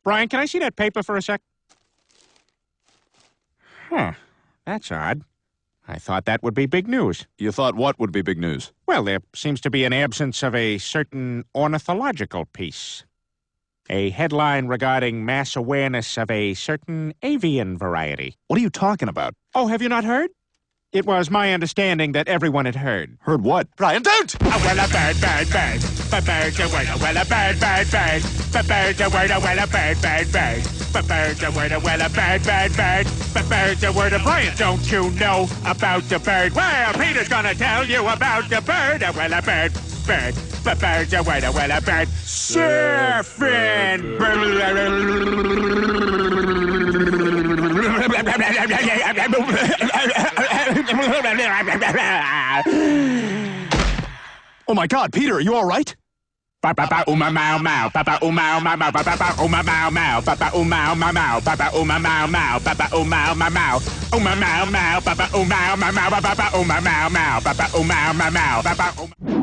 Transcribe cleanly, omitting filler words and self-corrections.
Brian, can I see that paper for a sec? Huh. That's odd. I thought that would be big news. You thought what would be big news? Well, there seems to be an absence of a certain ornithological piece. A headline regarding mass awareness of a certain avian variety. What are you talking about? Oh, have you not heard? It was my understanding that everyone had heard. Heard what? Brian, don't! Oh, well, a bird, bird, bird. A bird, a word, a well, a bird, bird, bird. A bird, a word, a well, a bird, bird, bird. A bird, a word, a well, a bird, bird, bird. A bird, a word, a Brian, don't you know about the bird? Well, Peter's gonna tell you about the bird. A well, a bird, bird. A bird, a word, a well, a bird. Surfing. Oh my God, Peter, are you all right? Papa uma mau mau, papa uma mau mau, papa uma mau mau, papa uma mau mau, papa uma mau mau, papa uma mau mau, uma mau mau, papa uma mau mau, papa uma mau mau, papa uma mau mau, papa.